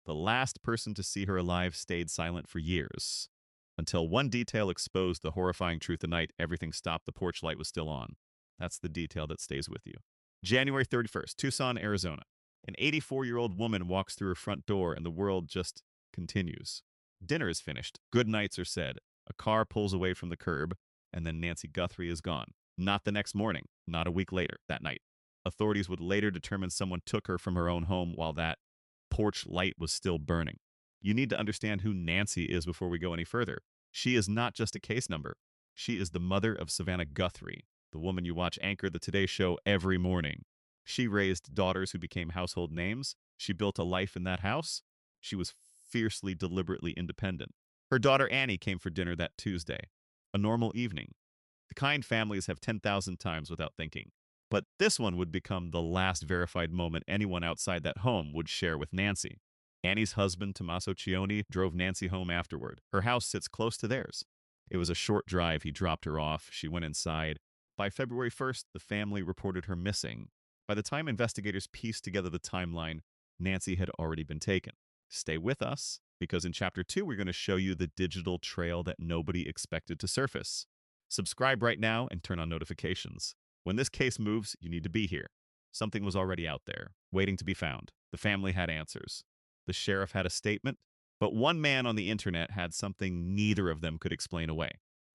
The last person to see her alive stayed silent for years, until one detail exposed the horrifying truth. The night everything stopped, the porch light was still on. That's the detail that stays with you. January 31st, Tucson, Arizona. An 84-year-old woman walks through her front door and the world just continues. Dinner is finished. Good nights are said. A car pulls away from the curb, and then Nancy Guthrie is gone. Not the next morning, not a week later, that night. Authorities would later determine someone took her from her own home while that porch light was still burning. You need to understand who Nancy is before we go any further. She is not just a case number. She is the mother of Savannah Guthrie, the woman you watch anchor the Today Show every morning. She raised daughters who became household names. She built a life in that house. She was fiercely, deliberately independent. Her daughter Annie came for dinner that Tuesday. A normal evening. The kind families have 10,000 times without thinking. But this one would become the last verified moment anyone outside that home would share with Nancy. Annie's husband, Tommaso, drove Nancy home afterward. Her house sits close to theirs. It was a short drive. He dropped her off. She went inside. By February 1st, the family reported her missing. By the time investigators pieced together the timeline, Nancy had already been taken. Stay with us, because in Chapter 2, we're going to show you the digital trail that nobody expected to surface. Subscribe right now and turn on notifications. When this case moves, you need to be here. Something was already out there, waiting to be found. The family had answers. The sheriff had a statement, but one man on the internet had something neither of them could explain away.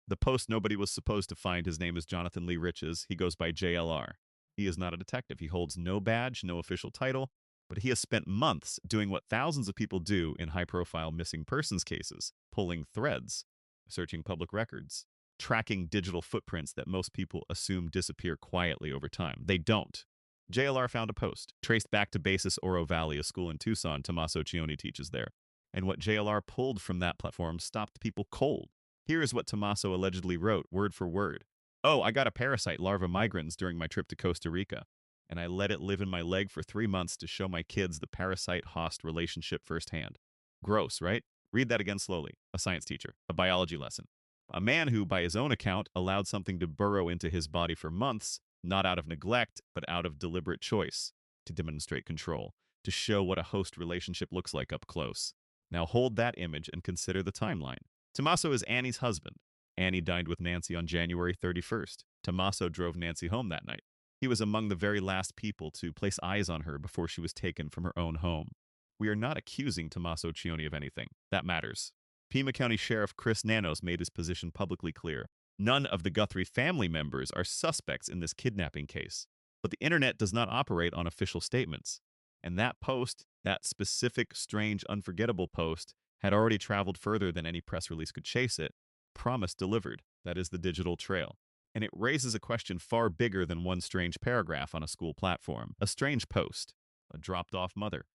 The post nobody was supposed to find, his name is Jonathan Lee Riches. He goes by JLR. He is not a detective. He holds no badge, no official title, but he has spent months doing what thousands of people do in high-profile missing persons cases, pulling threads, searching public records, tracking digital footprints that most people assume disappear quietly over time. They don't. JLR found a post, traced back to Basis Oro Valley, a school in Tucson. Tommaso teaches there. And what JLR pulled from that platform stopped people cold. Here is what Tommaso allegedly wrote, word for word. "Oh, I got a parasite larva migrans during my trip to Costa Rica, and I let it live in my leg for 3 months to show my kids the parasite-host relationship firsthand." Gross, right? Read that again slowly. A science teacher, a biology lesson. A man who, by his own account, allowed something to burrow into his body for months, not out of neglect, but out of deliberate choice, to demonstrate control, to show what a host relationship looks like up close. Now hold that image and consider the timeline. Tommaso is Annie's husband. Annie dined with Nancy on January 31st. Tommaso drove Nancy home that night. He was among the very last people to place eyes on her before she was taken from her own home. We are not accusing Tommaso of anything. That matters. Pima County Sheriff Chris Nanos made his position publicly clear. None of the Guthrie family members are suspects in this kidnapping case. But the internet does not operate on official statements. And that post, that specific, strange, unforgettable post, had already traveled further than any press release could chase it. Promise delivered. That is the digital trail. And it raises a question far bigger than one strange paragraph on a school platform. A strange post. A dropped-off mother.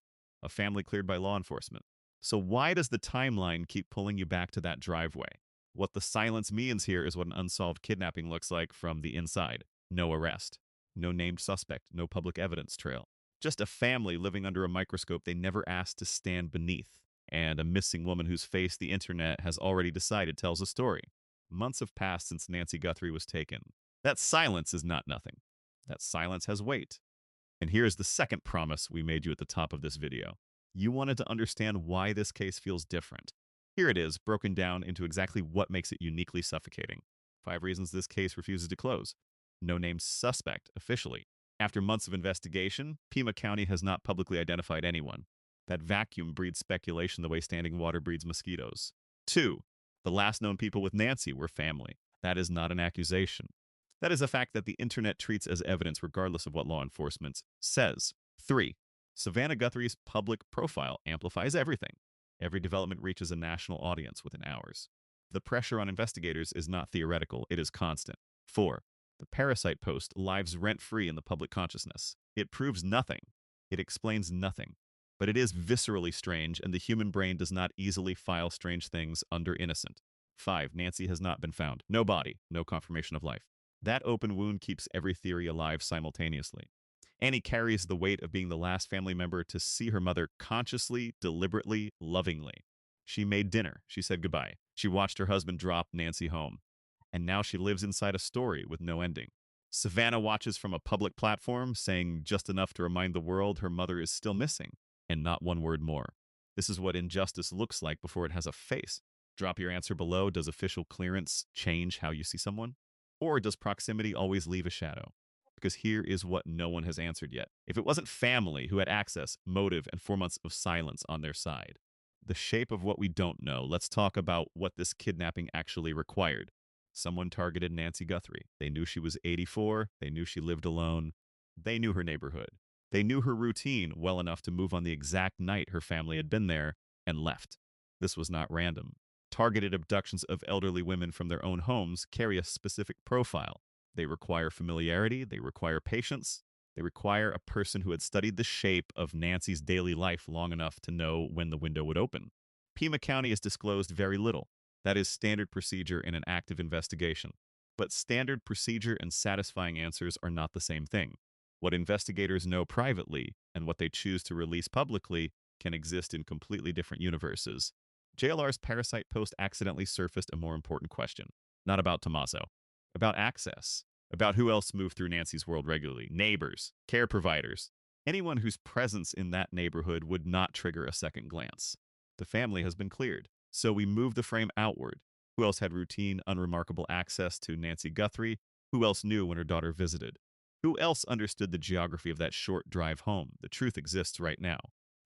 A family cleared by law enforcement. So why does the timeline keep pulling you back to that driveway? What the silence means here is what an unsolved kidnapping looks like from the inside. No arrest. No named suspect. No public evidence trail. Just a family living under a microscope they never asked to stand beneath. And a missing woman whose face the internet has already decided tells a story. Months have passed since Nancy Guthrie was taken. That silence is not nothing. That silence has weight. And here's the second promise we made you at the top of this video. You wanted to understand why this case feels different. Here it is, broken down into exactly what makes it uniquely suffocating. 5 reasons this case refuses to close. No named suspect, officially. After months of investigation, Pima County has not publicly identified anyone. That vacuum breeds speculation the way standing water breeds mosquitoes. 2, the last known people with Nancy were family. That is not an accusation. That is a fact that the internet treats as evidence regardless of what law enforcement says. 3, Savannah Guthrie's public profile amplifies everything. Every development reaches a national audience within hours. The pressure on investigators is not theoretical, it is constant. 4, the parasite post lives rent-free in the public consciousness. It proves nothing. It explains nothing. But it is viscerally strange, and the human brain does not easily file strange things under innocent. 5, Nancy has not been found. No body, no confirmation of life. That open wound keeps every theory alive simultaneously. Annie carries the weight of being the last family member to see her mother consciously, deliberately, lovingly. She made dinner. She said goodbye. She watched her husband drop Nancy home. And now she lives inside a story with no ending. Savannah watches from a public platform, saying just enough to remind the world her mother is still missing, and not one word more. This is what injustice looks like before it has a face. Drop your answer below. Does official clearance change how you see someone? Or does proximity always leave a shadow? Because here is what no one has answered yet. If it wasn't family who had access, motive, and 4 months of silence on their side, the shape of what we don't know, let's talk about what this kidnapping actually required. Someone targeted Nancy Guthrie. They knew she was 84. They knew she lived alone. They knew her neighborhood. They knew her routine well enough to move on the exact night her family had been there and left. This was not random. Targeted abductions of elderly women from their own homes carry a specific profile. They require familiarity, they require patience, they require a person who had studied the shape of Nancy's daily life long enough to know when the window would open. Pima County has disclosed very little. That is standard procedure in an active investigation. But standard procedure and satisfying answers are not the same thing. What investigators know privately and what they choose to release publicly can exist in completely different universes. JLR's Parasite post accidentally surfaced a more important question. Not about Tommaso. About access. About who else moved through Nancy's world regularly. Neighbors. Care providers. Anyone whose presence in that neighborhood would not trigger a second glance. The family has been cleared. So we move the frame outward. Who else had routine, unremarkable access to Nancy Guthrie? Who else knew when her daughter visited? Who else understood the geography of that short drive home? The truth exists right now.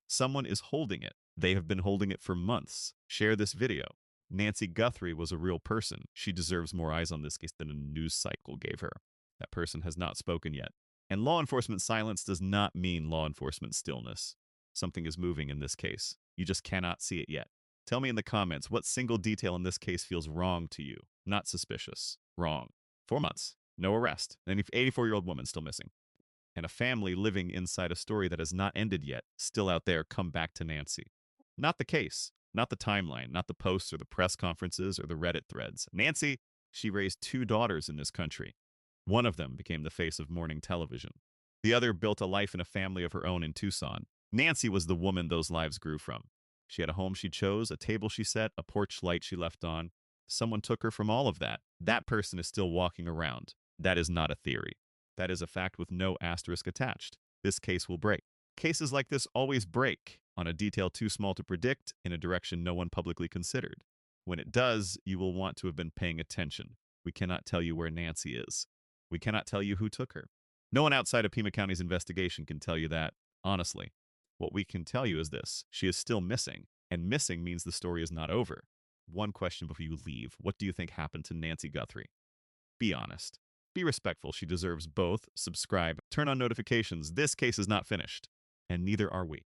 Someone is holding it. They have been holding it for months. Share this video. Nancy Guthrie was a real person. She deserves more eyes on this case than a news cycle gave her. That person has not spoken yet. And law enforcement silence does not mean law enforcement stillness. Something is moving in this case. You just cannot see it yet. Tell me in the comments what single detail in this case feels wrong to you. Not suspicious. Wrong. 4 months. No arrest. An 84-year-old woman still missing. And a family living inside a story that has not ended yet, still out there, come back to Nancy. Not the case. Not the timeline. Not the posts or the press conferences or the Reddit threads. Nancy, she raised 2 daughters in this country. One of them became the face of morning television. The other built a life and a family of her own in Tucson. Nancy was the woman those lives grew from. She had a home she chose, a table she set, a porch light she left on. Someone took her from all of that. That person is still walking around. That is not a theory. That is a fact with no asterisk attached. This case will break. Cases like this always break on a detail too small to predict in a direction no one publicly considered. When it does, you will want to have been paying attention. We cannot tell you where Nancy is. We cannot tell you who took her. No one outside of Pima County's investigation can tell you that, honestly. What we can tell you is this: she is still missing, and missing means the story is not over. One question before you leave: what do you think happened to Nancy Guthrie? Be honest. Be respectful. She deserves both. Subscribe. Turn on notifications. This case is not finished, and neither are we.